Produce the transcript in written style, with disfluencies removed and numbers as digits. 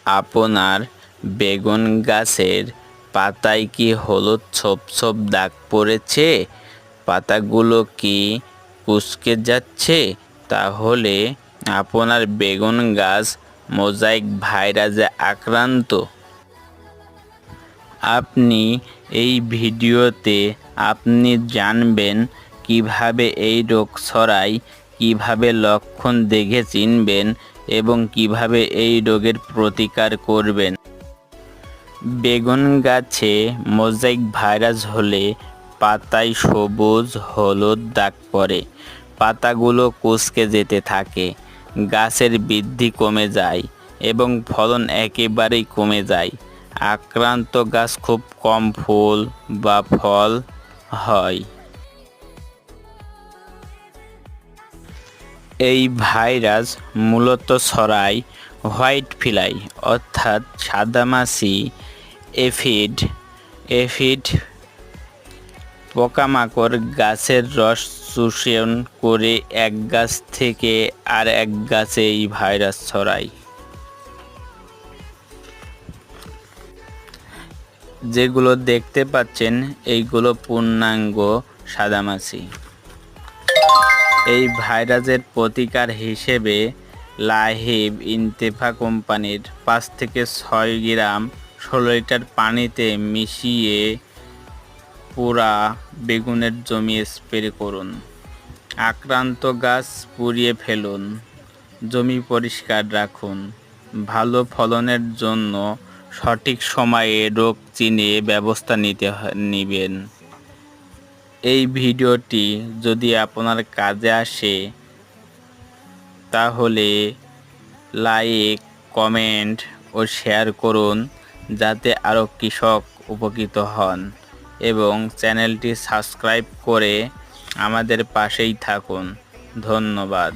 আপনার বেগুন গাছের পাতায় কি হলুদ ছোপ ছোপ দাগ পড়েছে? পাতাগুলো কি কুঁচকে যাচ্ছে? তাহলে আপনার বেগুন গাছ মোজাইক ভাইরাসে আক্রান্ত। আপনি এই ভিডিওতে আপনি জানবেন কিভাবে এই রোগ ছড়ায়, কিভাবে লক্ষণ দেখে চিনবেন এবং কিভাবে এই রোগের প্রতিকার করবেন। বেগুন গাছে মোজাইক ভাইরাস হলে পাতায় সবুজ হলুদ দাগ পড়ে, পাতাগুলো কুঁচকে যেতে থাকে, গাছের বৃদ্ধি কমে যায় এবং ফলন একেবারেই কমে যায়। আক্রান্ত গাছ খুব কম ফুল বা ফল হয়। এই ভাইরাস মূলত ছড়ায় হোয়াইট ফ্লাই অর্থাৎ সাদামাছি এফিড পোকামাকড় গাছের রস শোষণ করে এক গাছ থেকে আর এক গাছে এই ভাইরাস ছড়ায়। যেগুলো দেখতে পাচ্ছেন এইগুলো পূর্ণাঙ্গ সাদামাছি। এই ভাইরাসের প্রতিকার হিসেবে লাহিব ইনতেফা কোম্পানির 5 থেকে 6 গ্রাম 16 লিটার পানিতে মিশিয়ে পুরা বেগুনের জমি স্প্রে করুন। আক্রান্ত গাছ পুড়িয়ে ফেলুন, জমি পরিষ্কার রাখুন। ভালো ফলনের জন্য সঠিক সময়ে রোগ চিনে ব্যবস্থা নেবেন। এই ভিডিওটি যদি আপনার কাজে আসে তাহলে লাইক, কমেন্ট ও শেয়ার করুন যাতে আরও কৃষক উপকৃত হন এবং চ্যানেলটি সাবস্ক্রাইব করে আমাদের পাশেই থাকুন। ধন্যবাদ।